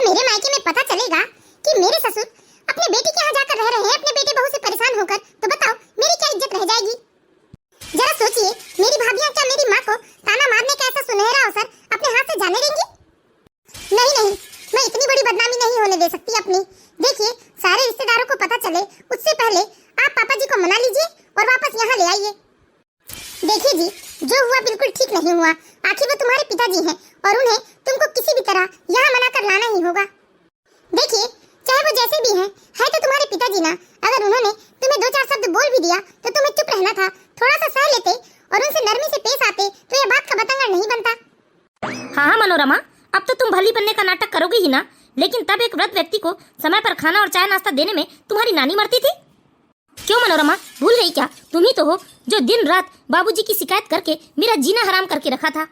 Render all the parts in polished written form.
मेरे मायके में पता चलेगा कि मेरे ससुर अपने बेटी के यहाँ जाकर रह रहे हैं अपने बेटे बहू से परेशान होकर, तो बताओ मेरी क्या इज्जत रह जाएगी। जरा सोचिए, मेरी भाभियां क्या मेरी माँ को ताना मारने का ऐसा सुनहरा अवसर अपने हाथ से जाने देंगी? नहीं नहीं, मैं इतनी बड़ी बदनामी नहीं होने दे सकती अपनी। देखिए, सारे रिश्तेदारों को पता चले उससे पहले आप पापा जी को मना लीजिए और वापस यहाँ ले आइए। देखिए जी, जो हुआ बिल्कुल ठीक नहीं हुआ। आखिर वो तुम्हारे पिताजी हैं और उन्हें तुमको किसी भी तरह यहाँ मना कर लाना ही होगा। देखिए, चाहे वो जैसे भी हैं, है तो तुम्हारे पिताजी ना। अगर उन्होंने तुम्हें दो चार शब्द बोल भी दिया तो तुम्हें चुप रहना था, थोड़ा सा सह लेते और उनसे नरमी से पेश आते तो यह बात का बतंगड़ नहीं बनता। हाँ मनोरमा, अब तो तुम भली बनने का नाटक करोगे ही ना। लेकिन तब एक वृद्ध व्यक्ति को समय पर खाना और चाय नाश्ता देने में तुम्हारी नानी मरती थी। क्यों मनोरमा, भूल गई क्या? तुम ही तो हो जो दिन रात बाबूजी की शिकायत करके मेरा जीना हराम करके रखा था।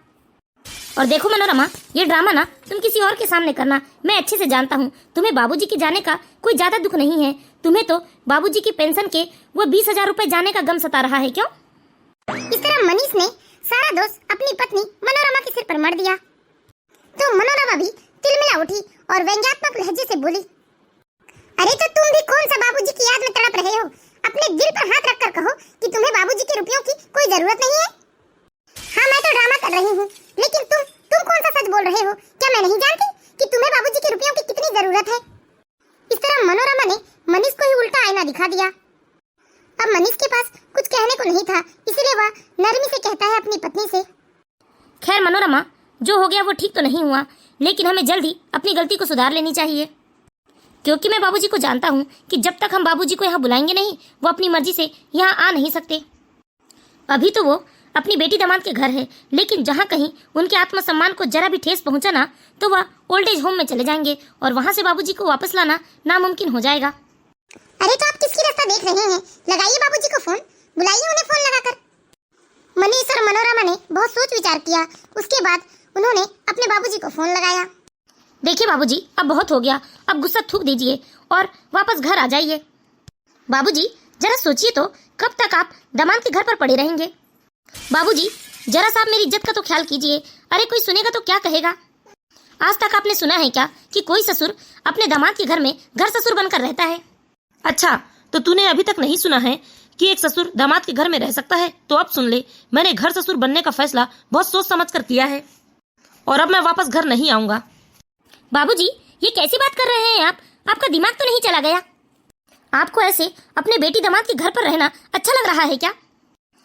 और देखो मनोरमा, ये ड्रामा ना तुम किसी और के सामने करना। मैं अच्छे से जानता हूँ तुम्हें बाबूजी के जाने का कोई ज्यादा दुख नहीं है। तुम्हें तो बाबूजी की पेंशन के वो 20,000 रुपए जाने का गम सता रहा है। क्यों? इस तरह मनीष ने सारा दोष अपनी पत्नी मनोरमा के सिर पर मर दिया तो मनोरमा भी तिलमिला उठी और व्यंग्यात्मक लहजे से बोली, अरे तो तुम भी कौन सा बाबूजी की याद में तड़प रहे हो? अपने दिल पर हाथ रखकर कहो कि तुम्हें बाबूजी के रुपयों की कोई जरूरत नहीं है। हाँ, मैं तो ड्रामा कर रही हूँ, लेकिन तुम कौन सा सच बोल रहे हो? क्या मैं नहीं जानती कि तुम्हें बाबूजी के रुपयों की कितनी जरूरत है? इस तरह मनोरमा ने मनीष को ही उल्टा आईना दिखा दिया। अब मनीष के पास कुछ कहने को नहीं था, इसलिए वह नरमी से कहता है अपनी पत्नी से, खैर मनोरमा, जो हो गया वो ठीक तो नहीं हुआ, लेकिन हमें जल्दी अपनी गलती को सुधार लेनी चाहिए। क्योंकि मैं बाबूजी को जानता हूँ कि जब तक हम बाबूजी को यहाँ बुलाएंगे नहीं, वो अपनी मर्जी से यहाँ आ नहीं सकते। अभी तो वो अपनी बेटी दामाद के घर है, लेकिन जहाँ कहीं उनके आत्मसम्मान को जरा भी ठेस पहुँचा ना, तो वह ओल्ड एज होम में चले जाएंगे और वहाँ से बाबूजी को वापस लाना नामुमकिन हो जाएगा। अरे तो आप किसकी रास्ता देख रहे हैं? लगाइए बाबूजी को फोन, बुलाइए उन्हें फोन लगाकर। मनीष और मनोरमा ने बहुत सोच विचार किया। उसके बाद उन्होंने अपने बाबूजी को फोन लगाया। देखिए बाबूजी, अब बहुत हो गया, अब गुस्सा थूक दीजिए और वापस घर आ जाइए। बाबूजी जरा सोचिए तो, कब तक आप दामाद के घर पर पड़े रहेंगे? बाबूजी जरा सा आप मेरी इज्जत का तो ख्याल कीजिए। अरे कोई सुनेगा तो क्या कहेगा? आज तक आपने सुना है क्या कि कोई ससुर अपने दामाद के घर में घर ससुर बनकर रहता है? अच्छा, तो तूने अभी तक नहीं सुना है कि एक ससुर दामाद के घर में रह सकता है? तो अब सुन ले, मैंने घर ससुर बनने का फैसला बहुत सोच समझ कर किया है और अब मैं वापस घर नहीं आऊंगा। बाबूजी ये कैसी बात कर रहे हैं आप? आपका दिमाग तो नहीं चला गया? आपको ऐसे अपने बेटी दामाद के घर पर रहना अच्छा लग रहा है क्या?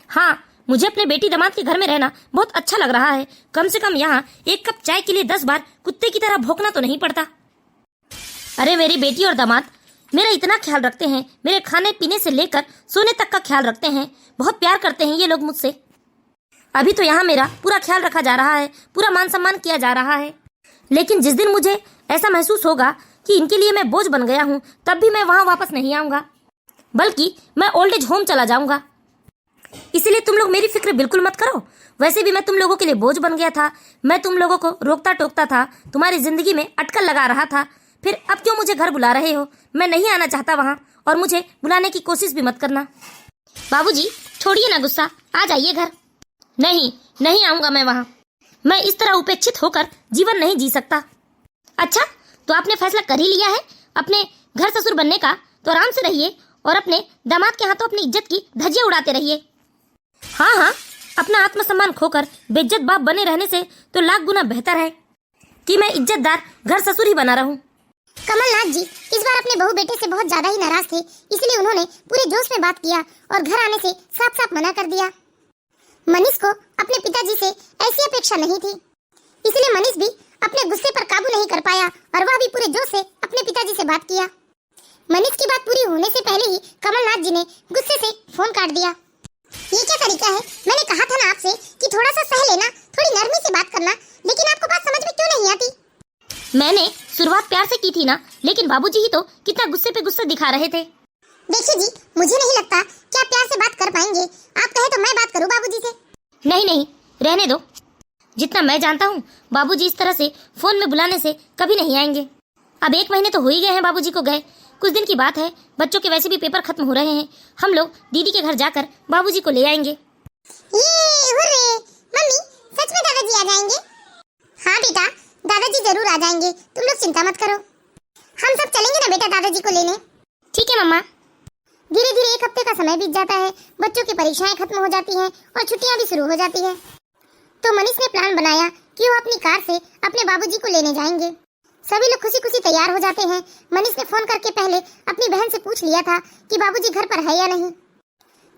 हाँ, मुझे अपने बेटी दामाद के घर में रहना बहुत अच्छा लग रहा है। कम से कम यहाँ एक कप चाय के लिए 10 बार कुत्ते की तरह भौंकना तो नहीं पड़ता। अरे मेरी बेटी और दामाद मेरा इतना ख्याल रखते हैं, मेरे खाने पीने से लेकर सोने तक का ख्याल रखते हैं। बहुत प्यार करते हैं ये लोग मुझसे। अभी तो यहाँ मेरा पूरा ख्याल रखा जा रहा है, पूरा मान सम्मान किया जा रहा है। लेकिन जिस दिन मुझे ऐसा महसूस होगा कि इनके लिए मैं बोझ बन गया हूँ, तब भी मैं वहाँ वापस नहीं आऊंगा, बल्कि मैं ओल्ड एज होम चला जाऊंगा। इसलिए तुम लोग मेरी फिक्र बिल्कुल मत करो। वैसे भी मैं तुम लोगों के लिए बोझ बन गया था। मैं तुम लोगों को रोकता टोकता था, तुम्हारी जिंदगी में अटकल लगा रहा था। फिर अब क्यों मुझे घर बुला रहे हो? मैं नहीं आना चाहता वहाँ, और मुझे बुलाने की कोशिश भी मत करना। बाबूजी छोड़िए ना गुस्सा, आ जाइए घर। नहीं आऊंगा मैं वहाँ। मैं इस तरह उपेक्षित होकर जीवन नहीं जी सकता। अच्छा, तो आपने फैसला कर ही लिया है अपने घर ससुर बनने का, तो आराम से रहिए और अपने दामाद के हाथों अपनी इज्जत की धज्जियां उड़ाते रहिए। हाँ, अपना आत्मसम्मान खोकर बेइज्जत बाप बने रहने से तो लाख गुना बेहतर है कि मैं इज्जतदार घर ससुर ही बना रहूं। कमलनाथ जी इस बार अपने बहू बेटे से बहुत ज्यादा ही नाराज थे, इसलिए उन्होंने पूरे जोश में बात किया और घर आने से साफ साफ मना कर दिया। मनीष को अपने पिताजी से ऐसी अपेक्षा नहीं थी, इसलिए मनीष भी अपने गुस्से पर काबू नहीं कर पाया और वह भी पूरे जोश से अपने पिताजी से बात किया। मनीष की बात पूरी होने से पहले ही कमलनाथ जी ने गुस्से से फोन काट दिया। ये क्या तरीका है? मैंने कहा था ना आपसे कि थोड़ा सा सह लेना, थोड़ी नरमी से बात करना, लेकिन आपको बात समझ में क्यों नहीं आती? मैंने शुरुआत प्यार से की थी ना, लेकिन बाबूजी ही तो कितना गुस्से पे गुस्सा दिखा रहे थे। देखिए जी, मुझे नहीं लगता कि आप प्यार से बात कर पाएंगे। आप कहे तो मैं बात करूं बाबूजी से? नहीं, रहने दो। जितना मैं जानता हूँ, बाबूजी इस तरह से फोन में बुलाने से कभी नहीं आएंगे। अब 1 महीने तो हो ही गए हैं बाबूजी को गए। कुछ दिन की बात है, बच्चों के वैसे भी पेपर खत्म हो रहे हैं। हम लोग दीदी के घर जाकर बाबूजी को ले आएंगे। ये हुर्रे! मम्मी, सच में दादाजी आ जाएंगे? हाँ बेटा, दादाजी जरूर आ जाएंगे, तुम लोग चिंता मत करो। हम सब चलेंगे ना बेटा दादाजी को लेने। ठीक है मम्मा। धीरे धीरे 1 हफ्ते का समय बीत जाता है, बच्चों की परीक्षाएं खत्म हो जाती हैं और छुट्टियां भी शुरू हो जाती है। तो मनीष ने प्लान बनाया कि वो अपनी कार से अपने बाबूजी को लेने जाएंगे। सभी लोग खुशी खुशी तैयार हो जाते हैं। मनीष ने फोन करके पहले अपनी बहन से पूछ लिया था कि बाबूजी घर पर है या नहीं।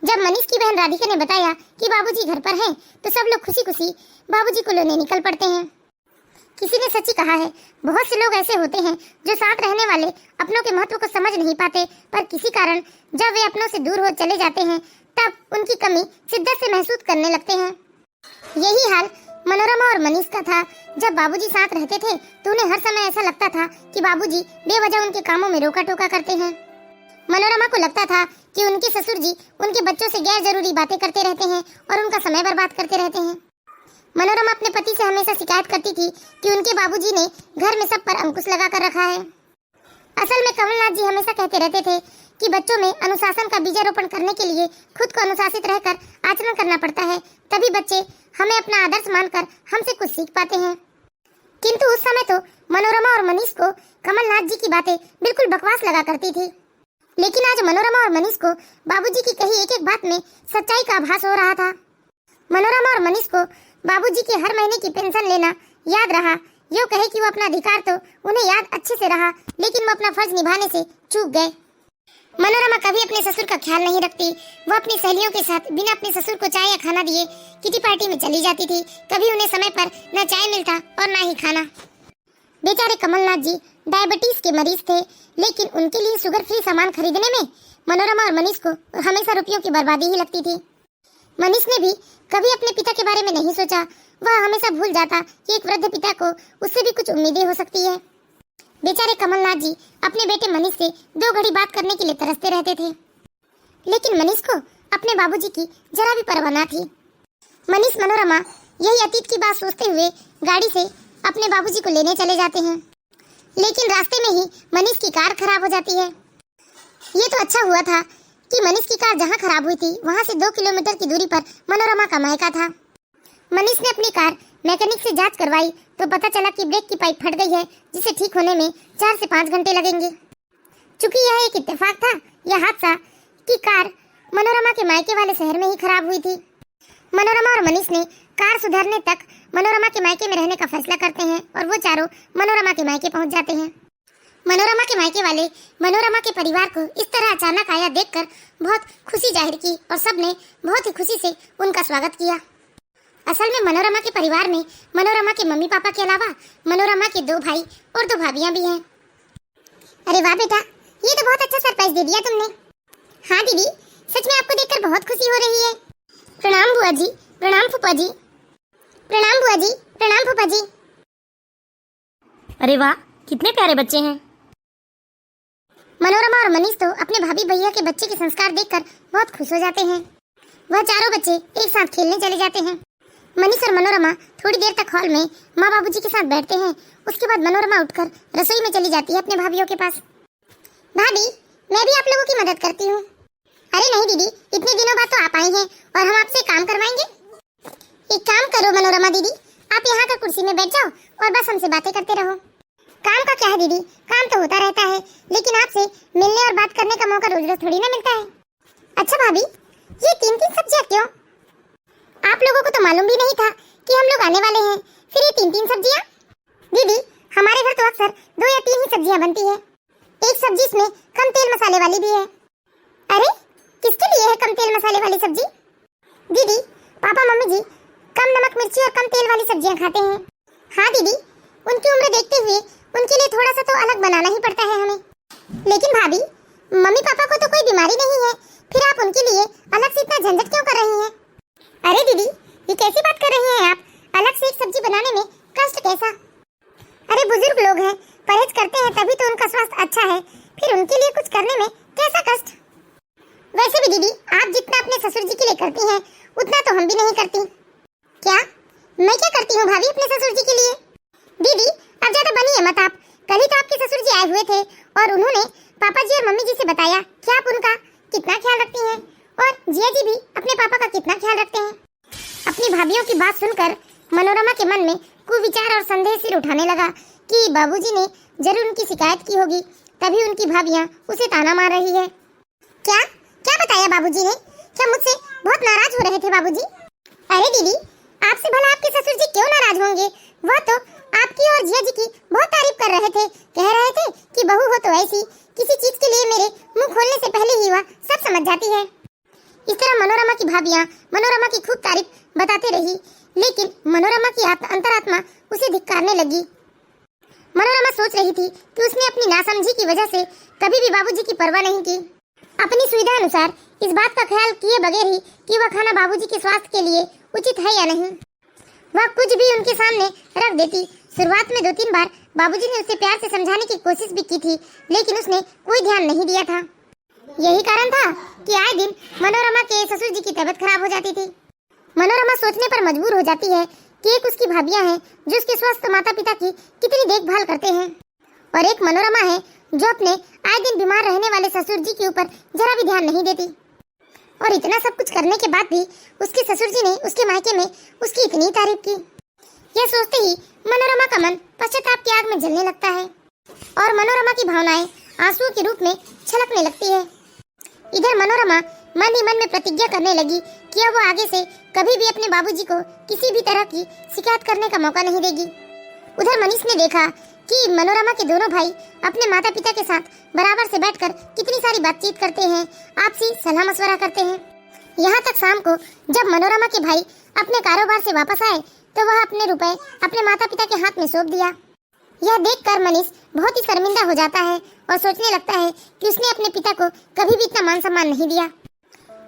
जब मनीष की बहन राधिका ने बताया कि बाबूजी घर पर हैं, तो सब लोग खुशी खुशी बाबूजी को लेने निकल पड़ते हैं। किसी ने सच ही कहा है, बहुत से लोग ऐसे होते हैं जो साथ रहने वाले अपनों के महत्व को समझ नहीं पाते, पर किसी कारण जब वे अपनों से दूर हो चले जाते हैं तब उनकी कमी शिद्दत से महसूस करने लगते हैं। यही हाल मनोरमा और मनीष का था। जब बाबूजी साथ रहते थे तो उन्हें हर समय ऐसा लगता था कि बाबूजी बेवजह उनके कामों में रोका टोका करते हैं। मनोरमा को लगता था कि उनके ससुर जी उनके बच्चों से गैर जरूरी बातें करते रहते हैं और उनका समय बर्बाद करते रहते हैं। मनोरमा अपने पति से हमेशा शिकायत करती थी कि उनके बाबूजी ने घर में सब पर अंकुश लगा कर रखा है। असल में कमलनाथ जी हमेशा कहते रहते थे कि बच्चों में अनुशासन का बीजारोपण करने के लिए खुद को अनुशासित रहकर आचरण करना पड़ता है, तभी बच्चे हमें अपना आदर्श मानकर हमसे कुछ सीख पाते हैं। किंतु उस समय तो मनोरमा और मनीष को कमलनाथ जी की बातें बिल्कुल बकवास लगा करती थी। लेकिन आज मनोरमा और मनीष को बाबूजी की कही एक एक बात में सच्चाई का आभास हो रहा था। मनोरमा और मनीष को बाबूजी के हर महीने की पेंशन लेना याद रहा। यो कहे कि वो अपना अधिकार तो उन्हें याद अच्छे से रहा, लेकिन वो अपना फर्ज निभाने से चूक गए। मनोरमा कभी अपने ससुर का ख्याल नहीं रखती। वो अपनी सहेलियों के साथ बिना अपने ससुर को चाय या खाना दिए किटी पार्टी में चली जाती थी। कभी उन्हें समय पर न चाय मिलता और न ही खाना। बेचारे कमलनाथ जी डायबिटीज के मरीज थे, लेकिन उनके लिए शुगर फ्री सामान खरीदने में मनोरमा और मनीष को हमेशा रुपयों की बर्बादी ही लगती थी। मनीष ने भी कभी अपने पिता के बारे में नहीं सोचा। वह हमेशा भूल जाता कि एक वृद्ध पिता को उससे भी कुछ उम्मीदें हो सकती है। बेचारे कमलनाथ जी अपने बेटे मनीष से 2 घड़ी बात करने के लिए तरसते रहते थे, लेकिन मनीष को अपने बाबूजी की जरा भी परवाह न थी। मनीष मनोरमा यही अतीत की बात सोचते हुए गाड़ी से अपने बाबूजी को लेने चले जाते हैं, लेकिन रास्ते में ही मनीष की कार खराब हो जाती है। ये तो अच्छा हुआ था कि मनीष की कार जहाँ खराब हुई थी वहाँ से 2 किलोमीटर की दूरी पर मनोरमा का मायका था। मनीष ने अपनी कार मैकेनिक से जांच करवाई तो पता चला कि ब्रेक की पाइप फट गई है, जिसे ठीक होने में 4 से 5 घंटे लगेंगे। चूंकि यह एक इत्तेफाक था, यह हादसा कि कार मनोरमा के मायके वाले शहर में ही खराब हुई थी। मनोरमा और मनीष ने कार सुधारने तक मनोरमा के मायके में रहने का फैसला करते हैं और वो चारों मनोरमा के मायके पहुंच जाते हैं। मनोरमा के मायके वाले मनोरमा के परिवार को इस तरह अचानक आया देखकर बहुत खुशी जाहिर की और सबने बहुत ही खुशी से उनका स्वागत किया। असल में मनोरमा के परिवार में मनोरमा के मम्मी पापा के अलावा मनोरमा के 2 भाई और 2 भाभियां भी हैं। अरे वाह बेटा, ये तो बहुत अच्छा सरप्राइज दे दिया तुमने। हाँ दीदी, सच में आपको देखकर बहुत खुशी हो रही है। प्रणाम बुआ जी, प्रणाम फूफा जी। प्रणाम बुआ जी, प्रणाम फूफा जी। अरे वाह, कितने प्यारे बच्चे हैं। मनोरमा और मनीष तो अपने भाभी भैया के बच्चे के संस्कार देखकर बहुत खुश हो जाते हैं। वह चारों बच्चे एक साथ खेलने चले जाते हैं। मनीष और मनोरमा थोड़ी देर तक हॉल में माँ बाबूजी के साथ बैठते हैं। उसके बाद मनोरमा उठकर रसोई में चली जाती है अपने भाभीियों के पास। भाभी, मैं भी आप लोगों की मदद करती हूँ। अरे नहीं दीदी, इतने दिनों बाद तो आप आई हैं और हम आपसे काम करवाएंगे। एक काम करो मनोरमा दीदी, आप यहाँ का कुर्सी में बैठ जाओ और बस हमसे बातें करते रहो। काम का क्या है दीदी, काम तो होता रहता है, लेकिन आपसे मिलने और बात करने का मौका रोज रोज थोड़ी ना मिलता है। अच्छा भाभी, ये 3-3 सब्जियाँ क्यों? आप लोगों को तो मालूम भी नहीं था कि हम लोग आने वाले हैं, फिर ये 3-3 सब्जियाँ? दीदी, हमारे घर तो अक्सर 2 या 3 ही सब्जियाँ बनती है। एक सब्जी इसमें कम तेल मसाले वाली भी है। अरे, किसके लिए है कम तेल मसाले वाली सब्जी? दीदी, पापा मम्मी जी कम नमक मिर्ची और कम तेल वाली सब्जियाँ खाते हैं। हाँ दीदी, उनकी उम्र देखते हुए उनके लिए थोड़ा सा तो अलग बनाना ही पड़ता है हमें। लेकिन भाभी, मम्मी पापा को तो कोई बीमारी नहीं है, फिर आप उनके लिए अलग से इतना झंझट क्यों कर रही हैं? अरे दीदी, ये कैसी बात कर रही हैं आप? अलग से एक सब्जी बनाने में कष्ट कैसा? अरे बुजुर्ग लोग हैं, परहेज करते हैं तभी तो उनका स्वास्थ्य अच्छा है, फिर उनके लिए कुछ करने में कैसा कष्ट? वैसे भी दीदी, आप जितना अपने ससुर जी के लिए करती हैं उतना तो हम भी नहीं करती। क्या? मैं क्या करती हूँ भाभी अपने ससुर जी के लिए? दीदी, अब ज्यादा बनिए मत आप। कल ही तो आपके ससुर जी आए हुए थे और उन्होंने पापा जी और मम्मी जी से बताया कि आप उनका कितना ख्याल रखती हैं और जिया जी भी अपने पापा का कितना ख्याल रखते हैं। अपनी भाभीियों की बात सुनकर मनोरमा के मन में कुविचार और संदेह सिर उठाने लगा कि बाबूजी ने जरूर उनकी शिकायत की होगी, तभी उनकी भाभियां उसे ताना मार रही है। क्या क्या बताया बाबूजी ने? क्या मुझसे बहुत नाराज हो रहे थे बाबूजी? अरे दीदी, आपसे भला आपके ससुर जी क्यों नाराज होंगे? वह तो आपकी और जिया जी की बहुत तारीफ कर रहे थे, कह रहे थे कि बहू हो तो ऐसी, किसी चीज के लिए मेरे मुंह खोलने से पहले ही वह सब समझ जाती है। इस तरह मनोरमा की भाभियां मनोरमा की खूब तारीफ बताते रही, लेकिन मनोरमा की अंतरात्मा उसे धिक्कारने लगी। मनोरमा सोच रही थी कि उसने अपनी नासमझी की वजह से कभी भी बाबूजी की परवाह नहीं की। अपनी सुविधा अनुसार इस बात का ख्याल किए बगैर ही कि वह खाना बाबूजी के स्वास्थ्य के लिए उचित है या नहीं, वह कुछ भी उनके सामने रख देती। शुरुआत में 2-3 बार बाबूजी ने उसे प्यार से समझाने की कोशिश भी की थी, लेकिन उसने कोई ध्यान नहीं दिया था। यही कारण था कि आए दिन मनोरमा के ससुर जी की तबीयत खराब हो जाती थी। मनोरमा सोचने पर मजबूर हो जाती है कि एक उसकी भाभियां हैं जो उसके स्वस्थ माता पिता की कितनी देखभाल करते हैं, और एक मनोरमा है जो अपने आए दिन बीमार रहने वाले ससुर जी के ऊपर जरा भी ध्यान नहीं देती। और इतना सब कुछ करने के बाद भी उसके ससुर जी ने उसके मायके में उसकी इतनी तारीफ की। यह सोचते ही मनोरमा का मन पश्चाताप की आग में जलने लगता है और मनोरमा की भावनाएं आंसुओं के रूप में छलकने लगती है। इधर मनोरमा मन ही मन में प्रतिज्ञा करने लगी कि अब वो आगे से कभी भी अपने बाबूजी को किसी भी तरह की शिकायत करने का मौका नहीं देगी। उधर मनीष ने देखा कि मनोरमा के दोनों भाई अपने माता पिता के साथ बराबर से बैठकर कितनी सारी बातचीत करते हैं, आपसी सलाह मशवरा करते हैं। यहाँ तक शाम को जब मनोरमा के भाई अपने कारोबार से वापस आए तो वह अपने रुपए अपने माता पिता के हाथ में सौंप दिया। यह देखकर मनीष बहुत ही शर्मिंदा हो जाता है और सोचने लगता है कि उसने अपने पिता को कभी भी इतना मान सम्मान नहीं दिया।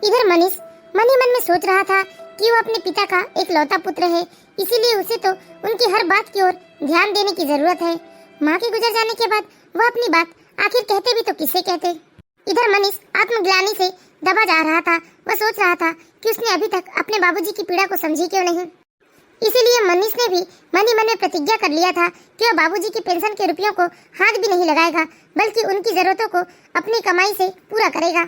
इधर मनीष मन ही मन में सोच रहा था कि वो अपने पिता का एक लौता पुत्र है, इसीलिए उसे तो उनकी हर बात की ओर ध्यान देने की जरूरत है। माँ के गुजर जाने के बाद वह अपनी बात आखिर कहते भी तो किससे कहते। इधर मनीष आत्मग्लानि से दबा जा रहा था। वह सोच रहा था कि उसने अभी तक अपने बाबूजी की पीड़ा को समझी क्यों नहीं। इसीलिए मनीष ने भी मन ही मन में प्रतिज्ञा कर लिया था कि वह बाबूजी की पेंशन के रुपयों को हाथ भी नहीं लगाएगा, बल्कि उनकी जरूरतों को अपनी कमाई से पूरा करेगा।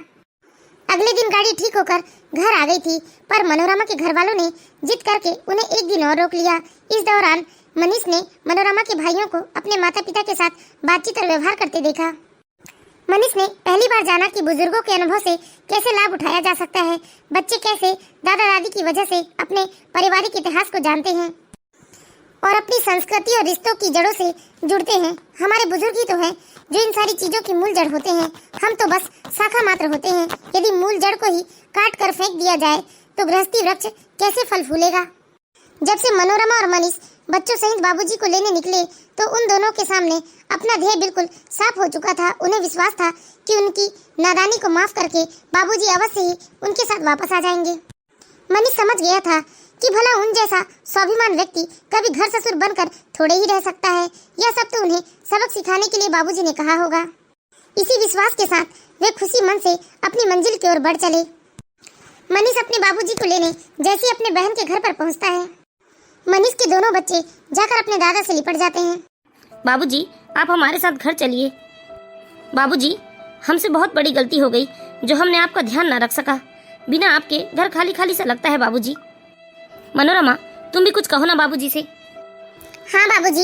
अगले दिन गाड़ी ठीक होकर घर आ गई थी, पर मनोरमा के घर वालों ने जिद करके उन्हें एक दिन और रोक लिया। इस दौरान मनीष ने मनोरमा के भाइयों को अपने माता पिता के साथ बातचीत और व्यवहार करते देखा। मनीष ने पहली बार जाना कि बुजुर्गों के अनुभव से कैसे लाभ उठाया जा सकता है। बच्चे कैसे दादा दादी की वजह से अपने पारिवारिक इतिहास को जानते हैं और अपनी संस्कृति और रिश्तों की जड़ों से जुड़ते हैं। हमारे बुजुर्ग ही तो हैं जो इन सारी चीजों की मूल जड़ होते हैं, हम तो बस शाखा मात्र होते हैं। यदि मूल जड़ को ही काट कर फेंक दिया जाए तो गृहस्थी वृक्ष कैसे फल फूलेगा। जब से मनोरमा और मनीष बच्चों सहित बाबूजी को लेने निकले तो उन दोनों के सामने अपना ध्येय बिल्कुल साफ हो चुका था। उन्हें विश्वास था कि उनकी नादानी को माफ करके बाबूजी अवश्य ही उनके साथ वापस आ जाएंगे। मनीष समझ गया था कि भला उन जैसा स्वाभिमान व्यक्ति कभी घर ससुर बनकर थोड़े ही रह सकता है। यह सब तो उन्हें सबक सिखाने के लिए बाबूजी ने कहा होगा। इसी विश्वास के साथ वे खुशी मन से अपनी मंजिल की ओर बढ़ चले। मनीष अपने बाबूजी को लेने जैसे अपने बहन के घर पर पहुंचता है, मनीष के दोनों बच्चे जाकर अपने दादा से लिपट जाते हैं। बाबूजी, आप हमारे साथ घर चलिए। बाबूजी, हमसे बहुत बड़ी गलती हो गई जो हमने आपका ध्यान न रख सका। बिना आपके घर खाली खाली सा लगता है बाबूजी। मनोरमा, तुम भी कुछ कहो ना बाबूजी से। हाँ बाबूजी,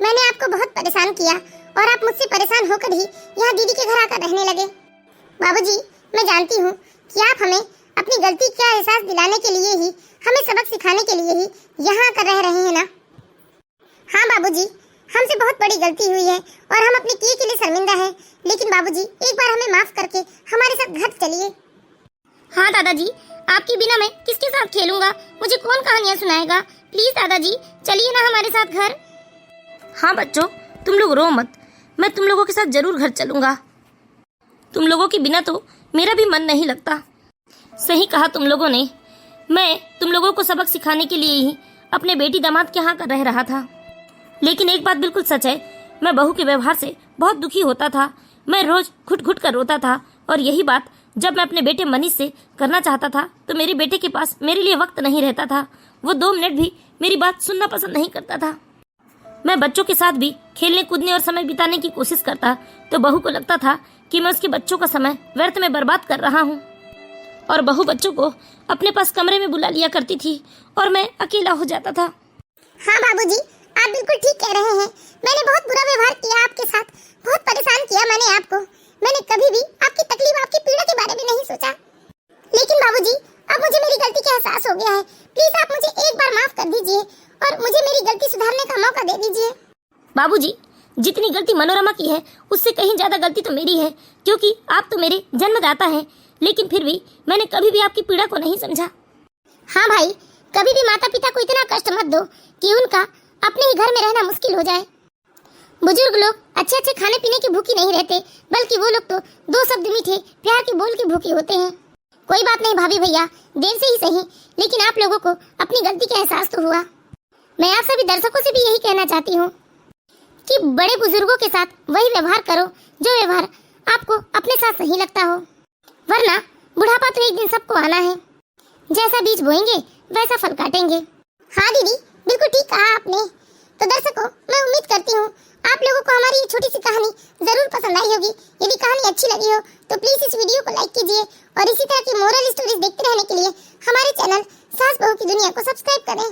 मैंने आपको बहुत परेशान किया और आप मुझसे परेशान होकर ही यहाँ दीदी के घर आकर रहने लगे। बाबूजी, मैं जानती हूँ कि आप हमें अपनी गलती का एहसास दिलाने के लिए ही, हमें सबक सिखाने के लिए ही यहाँ आकर रह रहे हैं ना। हाँ बाबूजी, हमसे बहुत बड़ी गलती हुई है और हम अपने किए के लिए शर्मिंदा हैं। लेकिन बाबूजी, एक बार हमें माफ करके हमारे साथ घर चलिए। हाँ दादाजी, आपके बिना मैं किसके साथ खेलूंगा? मुझे कौन कहानियाँ सुनाएगा? प्लीज दादाजी, चलिए ना हमारे साथ घर। हाँ बच्चों, तुम लोग रो मत, मैं तुम लोगों के साथ जरूर घर चलूंगा। तुम लोगों के बिना तो मेरा भी मन नहीं लगता। सही कहा तुम लोगों ने। मैं तुम लोगों को सबक सिखाने के लिए ही अपने बेटी दामाद के यहाँ कर रह रहा था। लेकिन एक बात बिल्कुल सच है, मैं बहू के व्यवहार से बहुत दुखी होता था। मैं रोज घुट घुट कर रोता था और यही बात जब मैं अपने बेटे मनीष से करना चाहता था तो मेरे बेटे के पास मेरे लिए वक्त नहीं रहता था। वो 2 मिनट भी मेरी बात सुनना पसंद नहीं करता था। मैं बच्चों के साथ भी खेलने कूदने और समय बिताने की कोशिश करता तो बहू को लगता था कि मैं उसके बच्चों का समय व्यर्थ में बर्बाद कर रहा हूँ। और बहू बच्चों को अपने पास कमरे में बुला लिया करती थी और मैं अकेला हो जाता था। हाँ बाबूजी, आप बिल्कुल ठीक कह रहे हैं। मैंने बहुत बुरा व्यवहार किया आपके साथ, बहुत परेशान किया मैंने आपको। मैंने कभी भी आपकी तकलीफ, आपकी पीड़ा के बारे में नहीं सोचा। लेकिन बाबूजी, अब मुझे मेरी गलती का एहसास हो गया है। प्लीज आप मुझे एक बार माफ कर दीजिए और मुझे मेरी गलती सुधारने का मौका दे दीजिए। बाबूजी, जितनी गलती मनोरमा की है उससे कहीं ज्यादा गलती तो मेरी है, क्योंकि आप तो मेरे जन्मदाता हैं। लेकिन फिर भी मैंने कभी भी आपकी पीड़ा को नहीं समझा। हाँ भाई, कभी भी माता पिता को इतना कष्ट मत दो कि उनका अपने ही घर में रहना मुश्किल हो जाए। बुजुर्ग लोग अच्छे अच्छे खाने पीने की भूखी नहीं रहते, बल्कि वो लोग तो दो शब्द मीठे प्यार के बोल के भूखे होते हैं। कोई बात नहीं भाभी भैया, देर से ही सही, लेकिन आप लोगों को अपनी गलती का एहसास तो हुआ। मैं आप सभी दर्शकों से भी यही कहना चाहती हूँ कि बड़े बुजुर्गों के साथ वही व्यवहार करो जो व्यवहार आपको अपने साथ सही लगता हो, वरना बुढ़ापा तो एक दिन सबको आना है। जैसा बीज बोएंगे वैसा फल काटेंगे। हाँ दीदी, बिल्कुल ठीक कहा आपने। तो दर्शकों, मैं उम्मीद करती हूँ आप लोगों को हमारी ये छोटी सी कहानी जरूर पसंद आई होगी। यदि कहानी अच्छी लगी हो तो प्लीज इस वीडियो को लाइक कीजिए और इसी तरह की मोरल स्टोरीज देखते रहने के लिए हमारे चैनल सास बहू की दुनिया को सब्सक्राइब करें।